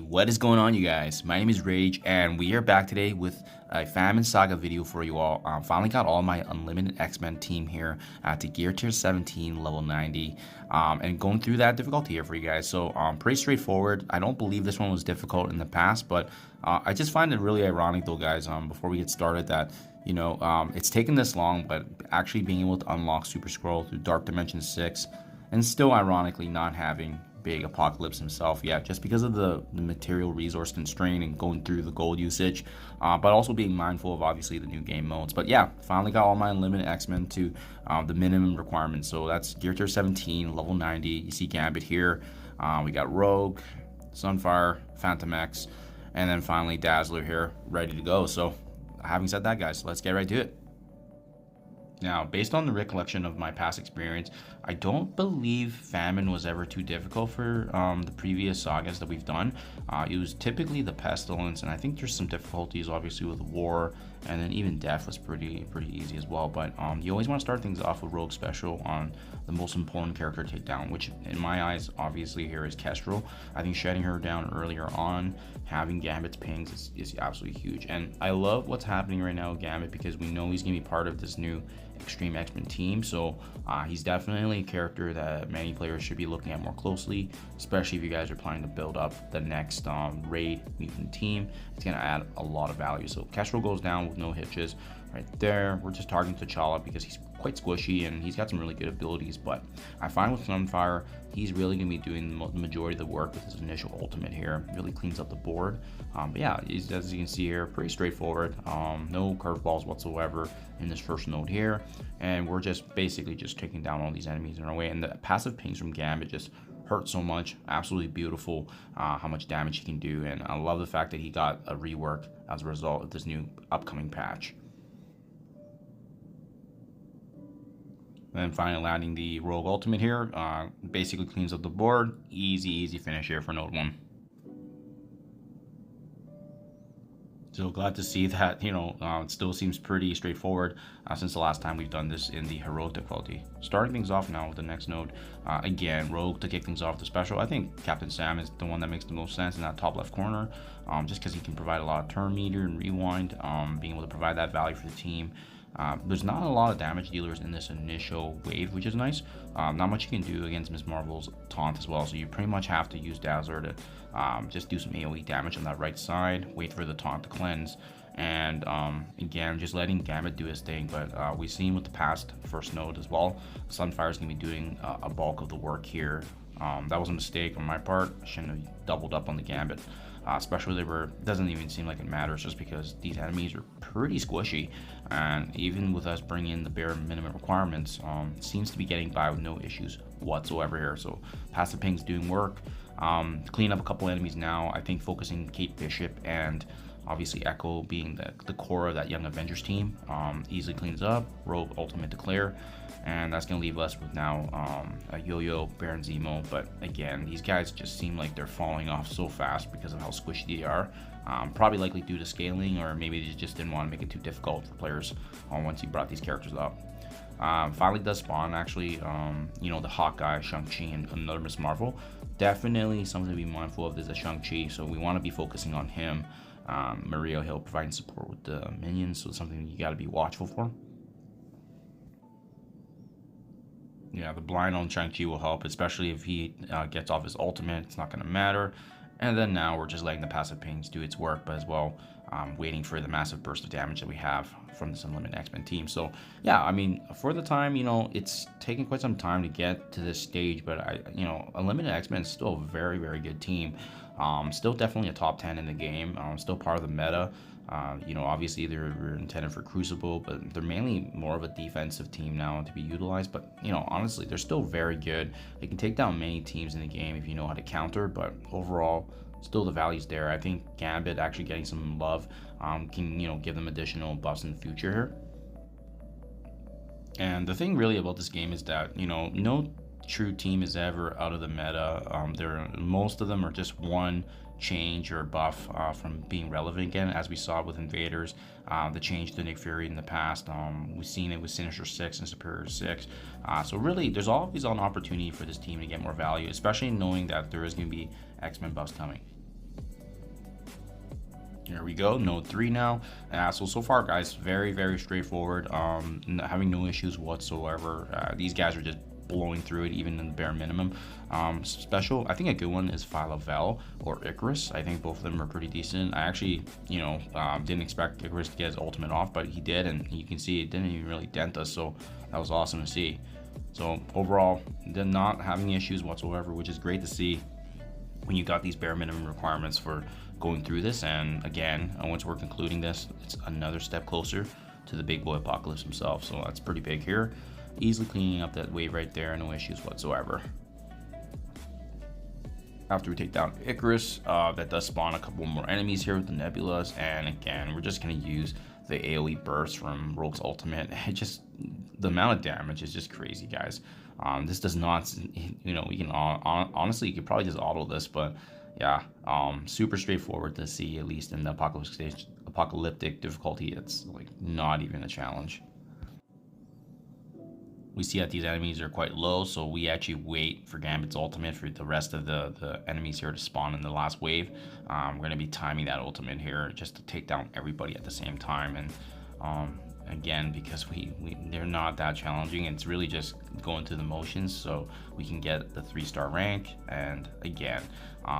What is going on, you guys? My name is Rayge, and we are back today with a Famine Saga video for you all. Finally got all my Unlimited X-Men team here to Gear Tier 17, level 90, and going through that difficulty here for you guys. So pretty straightforward. I don't believe this one was difficult in the past, but I just find it really ironic though, guys, before we get started, that it's taken this long, but actually being able to unlock Super Scroll through Dark Dimension 6, and still ironically not having big Apocalypse himself yet, just because of the material resource constraint and going through the gold usage, but also being mindful of obviously the new game modes. But yeah, finally got all my Unlimited X-Men to the minimum requirements. So that's Gear Tier 17, level 90. You see Gambit here. We got Rogue, Sunfire, Phantom X, and then finally Dazzler here, ready to go. So having said that, guys, let's get right to it. Now, based on the recollection of my past experience, I don't believe Famine was ever too difficult for the previous sagas that we've done. It was typically the Pestilence, and I think there's some difficulties obviously with War, and then even Death was pretty easy as well. But you always want to start things off with Rogue Special on the most important character takedown, which in my eyes obviously here is Kestrel. I think shutting her down earlier on, having Gambit's pings is absolutely huge. And I love what's happening right now with Gambit, because we know he's going to be part of this new Extreme X-Men team. So he's definitely a character that many players should be looking at more closely, especially if you guys are planning to build up the next raid mutant team. It's going to add a lot of value. So Kestrel goes down with no hitches right there. We're just targeting T'Challa because he's quite squishy and he's got some really good abilities. But I find with Sunfire, he's really going to be doing the majority of the work with his initial ultimate here. Really cleans up the board. But yeah, as you can see here, pretty straightforward. No curveballs whatsoever in this first node here. And we're just basically just taking down all these enemies in our way. And the passive pings from Gambit just hurt so much. Absolutely beautiful how much damage he can do. And I love the fact that he got a rework as a result of this new upcoming patch. Then finally landing the Rogue Ultimate here, basically cleans up the board. Easy finish here for node 1. So glad to see that, it still seems pretty straightforward since the last time we've done this in the heroic difficulty. Starting things off now with the next node. Again, Rogue to kick things off the special. I think Captain Sam is the one that makes the most sense in that top left corner, just because he can provide a lot of turn meter and rewind, being able to provide that value for the team. There's not a lot of damage dealers in this initial wave, which is nice. Not much you can do against Ms. Marvel's taunt as well, so you pretty much have to use Dazzler to just do some AoE damage on that right side, wait for the taunt to cleanse, and again, just letting Gambit do his thing. But we've seen with the past first node as well, Sunfire's going to be doing a bulk of the work here. That was a mistake on my part. I shouldn't have doubled up on the Gambit. Especially where it doesn't even seem like it matters, just because these enemies are pretty squishy, and even with us bringing in the bare minimum requirements, it seems to be getting by with no issues whatsoever here. So passive ping's doing work. Clean up a couple enemies now. I think focusing Kate Bishop and obviously Echo being the core of that Young Avengers team easily cleans up. Rogue Ultimate Declare, and that's going to leave us with now a Yo-Yo, Baron Zemo. But again, these guys just seem like they're falling off so fast because of how squishy they are. Probably likely due to scaling, or maybe they just didn't want to make it too difficult for players once you brought these characters up. Finally does spawn actually, the Hawkeye, Shang-Chi, and another Ms. Marvel. Definitely something to be mindful of is the Shang-Chi, so we want to be focusing on him. Maria Hill providing support with the minions, so it's something you got to be watchful for. Yeah, the blind on Shang-Chi will help, especially if he gets off his ultimate. It's not going to matter. And then now we're just letting the passive pings do its work, but as well waiting for the massive burst of damage that we have from this Unlimited X-Men team. So yeah, I mean, for the time, it's taken quite some time to get to this stage, but Unlimited X-Men is still a very good team. Still definitely a top 10 in the game. Still part of the meta. Obviously they're intended for Crucible, but they're mainly more of a defensive team now to be utilized. But honestly, they're still very good. They can take down many teams in the game if you know how to counter, but overall still the value's there. I think Gambit actually getting some love can give them additional buffs in the future here. And the thing really about this game is that no true team is ever out of the meta. Most of them are just one change or buff from being relevant again, as we saw with Invaders, the change to Nick Fury in the past. We've seen it with Sinister 6 and Superior 6. So really, there's always an opportunity for this team to get more value, especially knowing that there is going to be X-Men buffs coming. Here we go, node 3 now. So far, guys, very straightforward. Having no issues whatsoever. These guys are just blowing through it, even in the bare minimum. Special, I think a good one is Philovel or Icarus. I think both of them are pretty decent. I actually, didn't expect Icarus to get his ultimate off, but he did, and you can see it didn't even really dent us, so that was awesome to see. So overall, they're not having issues whatsoever, which is great to see when you got these bare minimum requirements for going through this. And again, once we're concluding this, it's another step closer to the big boy Apocalypse himself, so that's pretty big here. Easily cleaning up that wave right there, no issues whatsoever. After we take down Icarus, that does spawn a couple more enemies here with the nebulas, and again, we're just going to use the AoE burst from Rogue's ultimate. The amount of damage is just crazy, guys. This does not, we can honestly, you could probably just auto this, but yeah, super straightforward to see, at least in the apocalyptic difficulty. It's like not even a challenge. We see that these enemies are quite low, so we actually wait for Gambit's ultimate for the rest of the enemies here to spawn in the last wave. We're going to be timing that ultimate here just to take down everybody at the same time. And again, because they're not that challenging, it's really just going through the motions so we can get the 3-star rank, and again,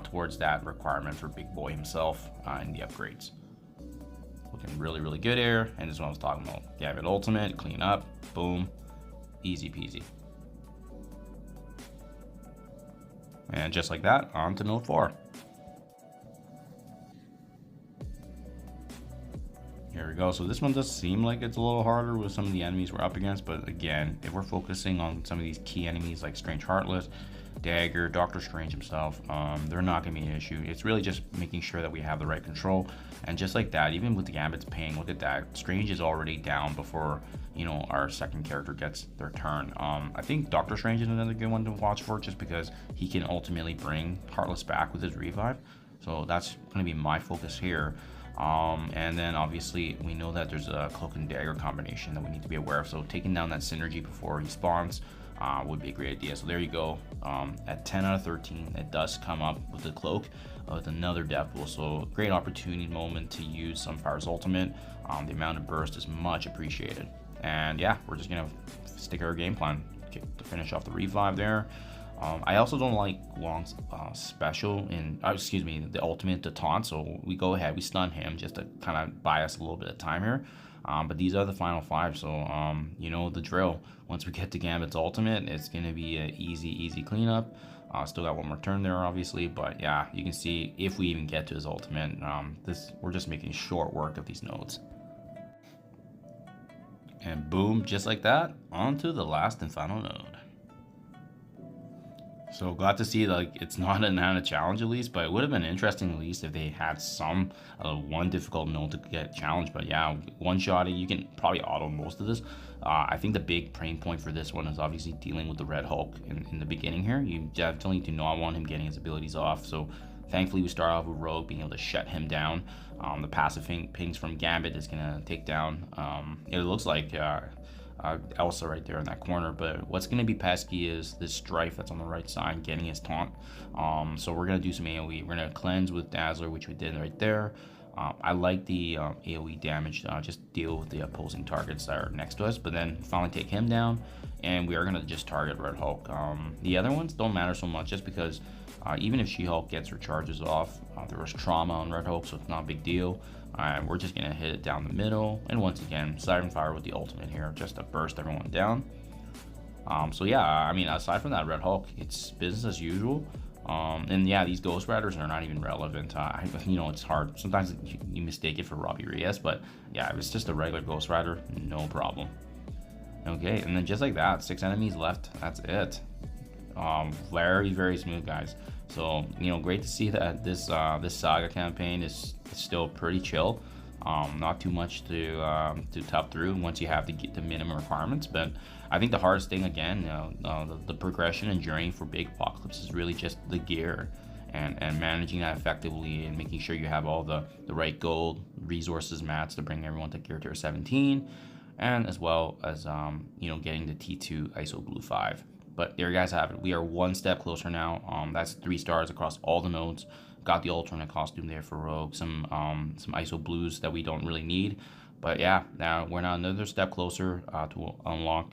towards that requirement for Big Boy himself in the upgrades. Looking really good here, and this is what I was talking about. Gambit ultimate, clean up, boom. Easy peasy. And just like that, on to node 4. Here we go. So this one does seem like it's a little harder with some of the enemies we're up against, but again, if we're focusing on some of these key enemies like Strange Heartless, Dagger, Doctor Strange himself, they're not going to be an issue. It's really just making sure that we have the right control. And just like that, even with the Gambit's ping, look at that. Strange is already down before, our second character gets their turn. I think Doctor Strange is another good one to watch for, just because he can ultimately bring Heartless back with his revive. So that's going to be my focus here. And then obviously we know that there's a Cloak and Dagger combination that we need to be aware of. So taking down that synergy before he spawns would be a great idea. So there you go. At 10 out of 13, it does come up with the Cloak with another death pool. So great opportunity moment to use Sunfire's ultimate. The amount of burst is much appreciated. And yeah, we're just gonna stick our game plan to finish off the revive there. I also don't like Wong's special in, the ultimate to taunt. So we go ahead, we stun him just to kind of buy us a little bit of time here. But these are the final 5, so you know the drill. Once we get to Gambit's ultimate, it's gonna be an easy cleanup. Still got one more turn there, obviously, but yeah, you can see if we even get to his ultimate, we're just making short work of these nodes. And boom, just like that, on to the last and final node. So glad to see, like, it's not a challenge at least, but it would have been interesting at least if they had some one difficult node to get challenged. But yeah, one-shotting, you can probably auto most of this. I think the big pain point for this one is obviously dealing with the Red Hulk in the beginning here. You definitely do not want him getting his abilities off. So thankfully we start off with Rogue being able to shut him down. The passive pings from Gambit is gonna take down, it looks like Elsa right there in that corner, but what's going to be pesky is this Strife that's on the right side getting his taunt. So we're going to do some AoE. We're going to cleanse with Dazzler, which we did right there. I like the AoE damage, just deal with the opposing targets that are next to us, but then finally take him down, and we are going to just target Red Hulk. The other ones don't matter so much, just because even if She-Hulk gets her charges off, there was trauma on Red Hulk, so it's not a big deal. We're just gonna hit it down the middle, and once again, Siren Fire with the ultimate here, just to burst everyone down. So yeah, I mean, aside from that Red Hulk, it's business as usual. And yeah, these Ghost Riders are not even relevant. It's hard. Sometimes you mistake it for Robbie Reyes, but yeah, if it's just a regular Ghost Rider, no problem. Okay, and then just like that, 6 enemies left. That's it. Very smooth, guys. So great to see that this saga campaign is still pretty chill. Not too much to tough through once you have to get the minimum requirements. But I think the hardest thing, again, the progression and journey for Big Apocalypse is really just the gear and managing that effectively and making sure you have all the right gold resources mats to bring everyone to gear tier 17, and as well as getting the T2 ISO Blue 5. But there you guys have it. We are one step closer now. That's 3 stars across all the nodes. Got the alternate costume there for Rogue, some ISO blues that we don't really need. But yeah, now we're now another step closer to unlock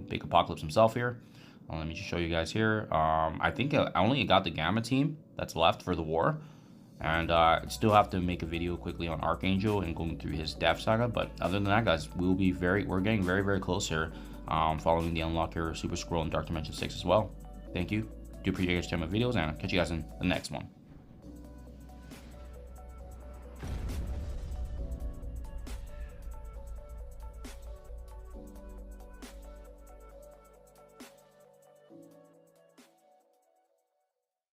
Big Apocalypse himself here. Let me just show you guys here. I think I only got the Gamma team that's left for the war. And I still have to make a video quickly on Archangel and going through his death saga. But other than that, guys, we're getting very, very close here, following the unlocker Super Scroll and Dark Dimension 6 as well. Thank you. Do appreciate you guys checking my videos, and I'll catch you guys in the next one.